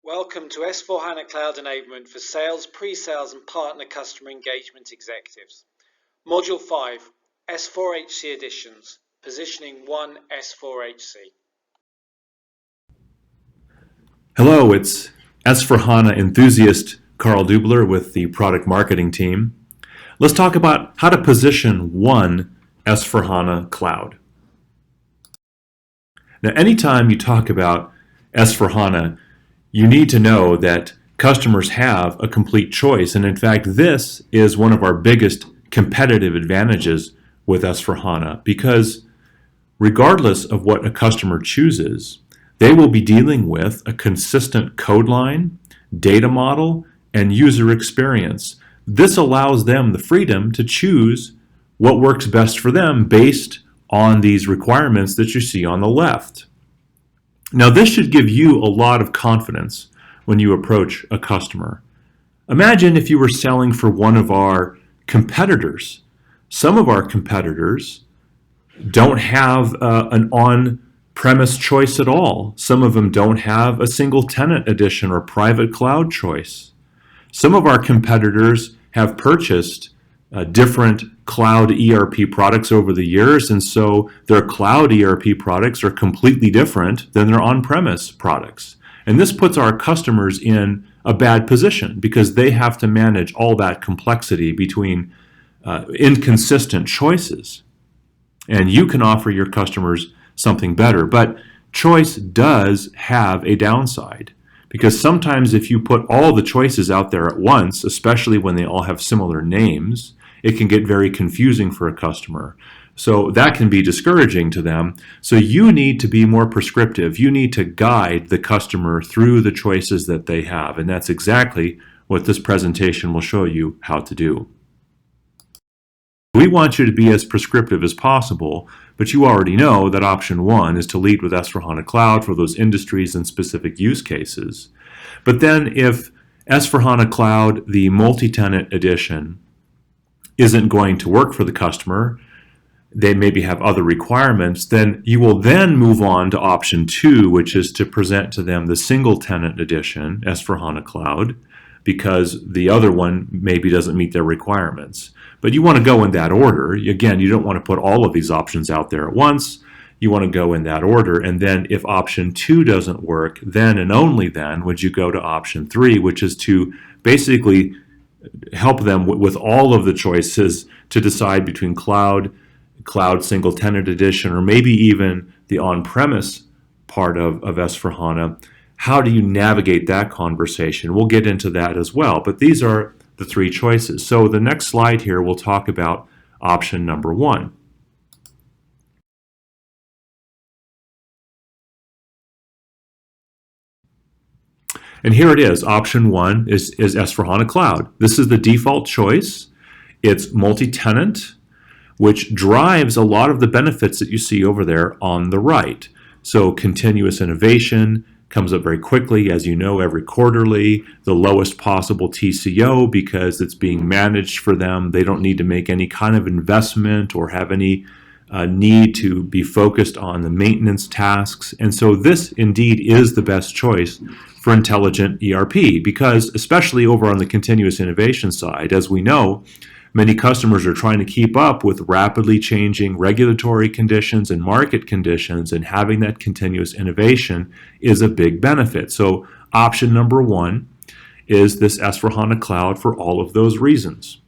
Welcome to S4HANA Cloud Enablement for Sales, Pre-Sales and Partner Customer Engagement Executives. Module 5, S4HC Editions, Positioning 1 S4HC. Hello, it's S4HANA enthusiast Carl Dubler with the product marketing team. Let's talk about how to position one S4HANA Cloud. Now, anytime you talk about S4HANA, you need to know that customers have a complete choice. And in fact, this is one of our biggest competitive advantages with S4HANA because regardless of what a customer chooses, they will be dealing with a consistent code line, data model, and user experience. This allows them the freedom to choose what works best for them based on these requirements that you see on the left. Now, this should give you a lot of confidence when you approach a customer. Imagine if you were selling for one of our competitors. Some of our competitors don't have an on-premise choice at all. Some of them don't have a single tenant edition or private cloud choice. Some of our competitors have purchased different cloud ERP products over the years, and so their cloud ERP products are completely different than their on-premise products. And this puts our customers in a bad position because they have to manage all that complexity between inconsistent choices. And you can offer your customers something better. But choice does have a downside because sometimes if you put all the choices out there at once, especially when they all have similar names, it can get very confusing for a customer. So that can be discouraging to them. So you need to be more prescriptive. You need to guide the customer through the choices that they have. And that's exactly what this presentation will show you how to do. We want you to be as prescriptive as possible, but you already know that option one is to lead with S4HANA Cloud for those industries and specific use cases. But then if S4HANA Cloud, the multi-tenant edition, isn't going to work for the customer, they maybe have other requirements, then you will then move on to option two, which is to present to them the single tenant edition, S4HANA Cloud, because the other one maybe doesn't meet their requirements. But you want to go in that order. Again, you don't want to put all of these options out there at once. You want to go in that order, and then if option two doesn't work, then and only then would you go to option three, which is to basically help them with all of the choices to decide between cloud single tenant edition, or maybe even the on-premise part of S4HANA. How do you navigate that conversation? We'll get into that as well, but these are the three choices. So the next slide here, we'll talk about option number one. And here it is. Option one is S4HANA Cloud. This is the default choice. It's multi-tenant, which drives a lot of the benefits that you see over there on the right. So continuous innovation comes up very quickly, as you know, every quarterly, the lowest possible TCO because it's being managed for them. They don't need to make any kind of investment or have any need to be focused on the maintenance tasks. And so this indeed is the best choice for intelligent ERP because especially over on the continuous innovation side, as we know, many customers are trying to keep up with rapidly changing regulatory conditions and market conditions, and having that continuous innovation is a big benefit. So option number one is this S4HANA Cloud for all of those reasons.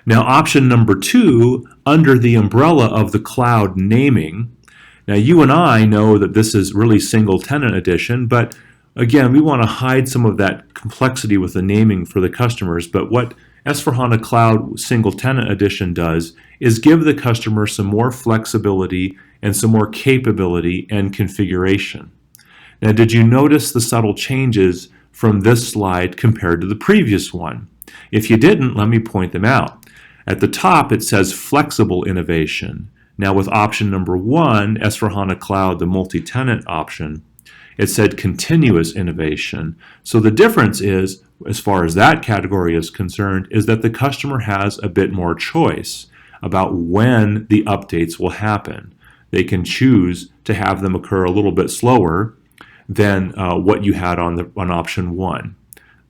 Now, option number two, under the umbrella of the cloud naming. Now, you and I know that this is really single tenant edition, but again, we want to hide some of that complexity with the naming for the customers. But what S4HANA Cloud Single Tenant Edition does is give the customer some more flexibility and some more capability and configuration. Now, did you notice the subtle changes from this slide compared to the previous one? If you didn't, let me point them out. At the top, it says flexible innovation. Now, with option number one, S4HANA Cloud, the multi-tenant option, it said continuous innovation. So the difference is, as far as that category is concerned, is that the customer has a bit more choice about when the updates will happen. they can choose to have them occur a little bit slower than what you had on option 1.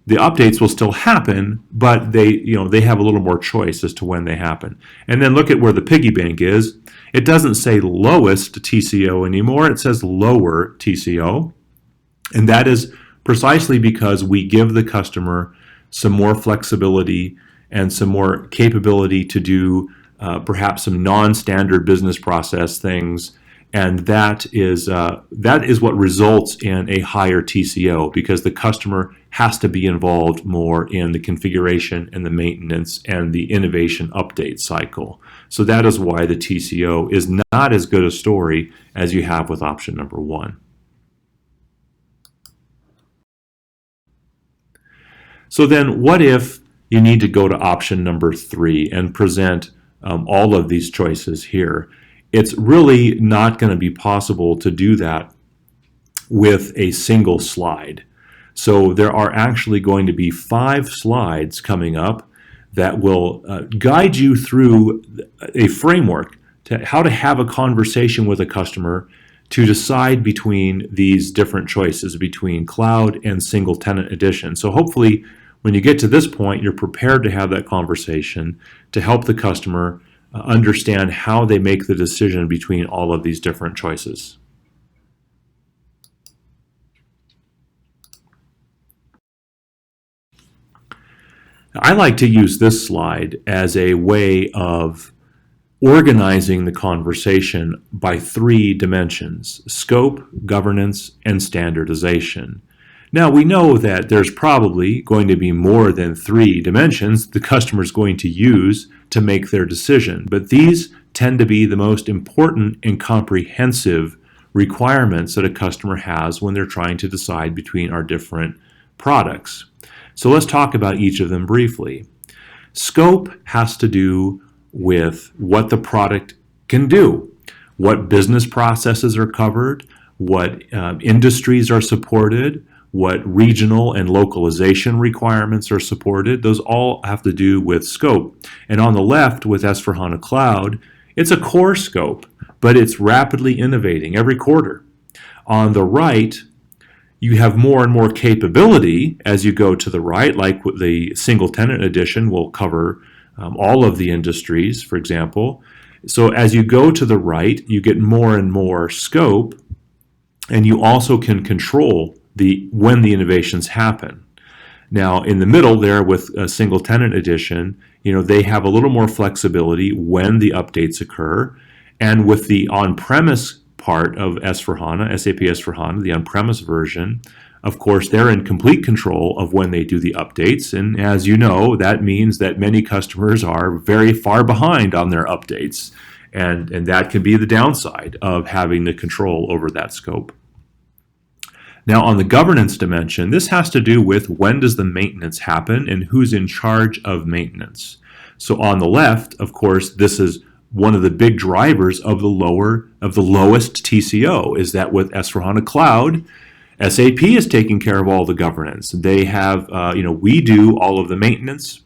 The updates will still happen, but they have a little more choice as to when they happen. And then look at where the piggy bank is. It doesn't say lowest TCO anymore. It says lower TCO. And that is precisely because we give the customer some more flexibility and some more capability to do perhaps some non-standard business process things. And that is what results in a higher TCO, because the customer has to be involved more in the configuration and the maintenance and the innovation update cycle. So that is why the TCO is not as good a story as you have with option number 1. So then what if you need to go to option number 3 and present all of these choices here? It's really not going to be possible to do that with a single slide. So there are actually going to be 5 slides coming up that will guide you through a framework to how to have a conversation with a customer to decide between these different choices between cloud and single tenant edition. So hopefully when you get to this point, you're prepared to have that conversation to help the customer understand how they make the decision between all of these different choices. I like to use this slide as a way of organizing the conversation by 3 dimensions: scope, governance, and standardization. Now, we know that there's probably going to be more than 3 dimensions the customer is going to use to make their decision, but these tend to be the most important and comprehensive requirements that a customer has when they're trying to decide between our different products. So let's talk about each of them briefly. Scope has to do with what the product can do, what business processes are covered, what industries are supported, what regional and localization requirements are supported. Those all have to do with scope. And on the left with S4HANA Cloud, it's a core scope, but it's rapidly innovating every quarter. On the right, you have more and more capability as you go to the right, like the single tenant edition will cover all of the industries, for example. So as you go to the right, you get more and more scope, and you also can control when the innovations happen. Now, in the middle there with a single tenant edition, they have a little more flexibility when the updates occur. And with the on-premise part of S4HANA, SAP S4HANA, the on-premise version, of course, they're in complete control of when they do the updates. And as you know, that means that many customers are very far behind on their updates. And that can be the downside of having the control over that scope. Now, on the governance dimension, this has to do with when does the maintenance happen and who's in charge of maintenance. So on the left, of course, this is one of the big drivers of the lowest TCO, is that with S4HANA Cloud, SAP is taking care of all the governance. They have, we do all of the maintenance.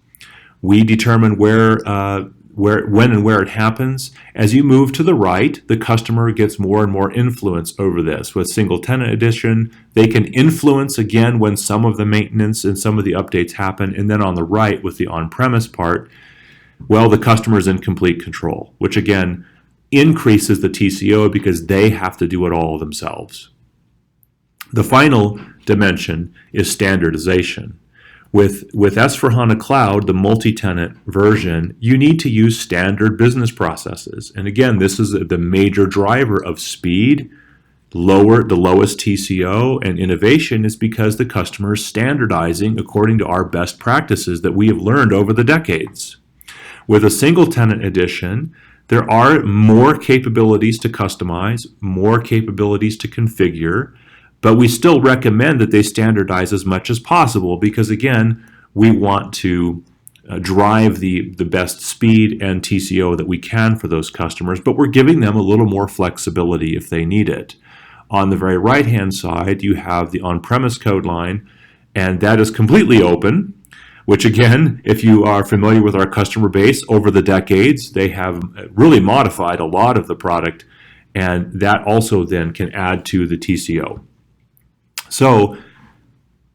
We determine when and where it happens. As you move to the right, the customer gets more and more influence over this. With single tenant edition, they can influence again when some of the maintenance and some of the updates happen. And then on the right, with the on-premise part, well, the customer is in complete control, which again increases the TCO because they have to do it all themselves. The final dimension is standardization. With S4HANA Cloud, the multi-tenant version, you need to use standard business processes. And again, this is the major driver of speed, the lowest TCO, and innovation is because the customer is standardizing according to our best practices that we have learned over the decades. With a single tenant edition, there are more capabilities to customize, more capabilities to configure, but we still recommend that they standardize as much as possible because, again, we want to drive the best speed and TCO that we can for those customers, but we're giving them a little more flexibility if they need it. On the very right-hand side, you have the on-premise code line, and that is completely open, which again, if you are familiar with our customer base over the decades, they have really modified a lot of the product and that also then can add to the TCO. So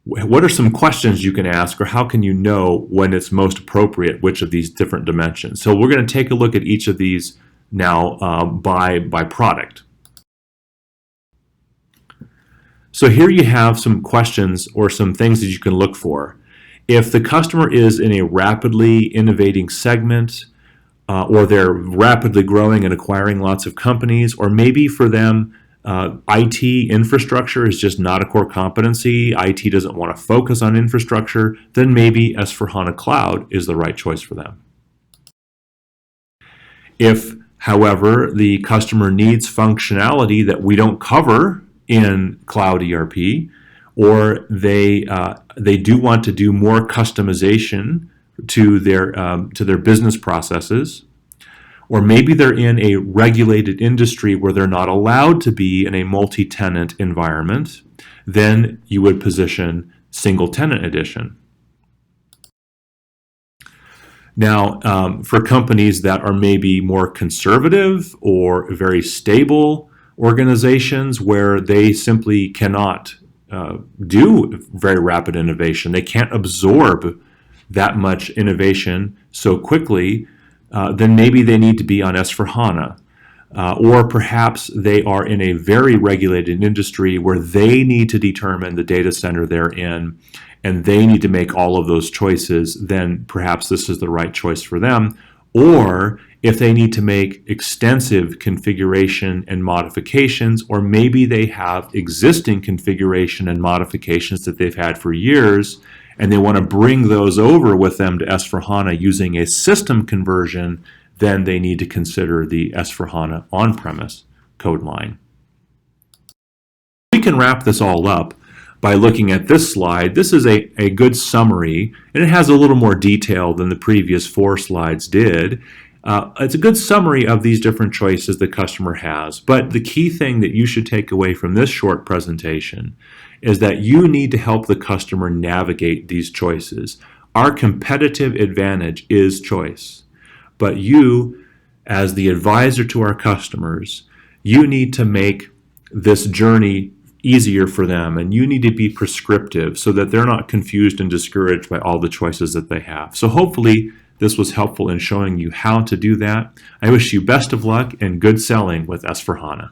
what are some questions you can ask, or how can you know when it's most appropriate, which of these different dimensions? So we're going to take a look at each of these now by product. So here you have some questions or some things that you can look for. If the customer is in a rapidly innovating segment, or they're rapidly growing and acquiring lots of companies, or maybe for them IT infrastructure is just not a core competency, IT doesn't want to focus on infrastructure, then maybe S4HANA Cloud is the right choice for them. If, however, the customer needs functionality that we don't cover in Cloud ERP, or they do want to do more customization to their business processes, or maybe they're in a regulated industry where they're not allowed to be in a multi-tenant environment, then you would position single tenant edition. Now, for companies that are maybe more conservative or very stable organizations where they simply cannot do very rapid innovation, they can't absorb that much innovation so quickly, then maybe they need to be on S4HANA. Or perhaps they are in a very regulated industry where they need to determine the data center they're in, and they need to make all of those choices, then perhaps this is the right choice for them. Or if they need to make extensive configuration and modifications, or maybe they have existing configuration and modifications that they've had for years, and they want to bring those over with them to S4HANA using a system conversion, then they need to consider the S4HANA on-premise code line. We can wrap this all up by looking at this slide. This is a good summary, and it has a little more detail than the previous 4 slides did. It's a good summary of these different choices the customer has, but the key thing that you should take away from this short presentation is that you need to help the customer navigate these choices. Our competitive advantage is choice, but you, as the advisor to our customers, you need to make this journey easier for them, and you need to be prescriptive so that they're not confused and discouraged by all the choices that they have. So hopefully this was helpful in showing you how to do that. I wish you best of luck and good selling with S4HANA.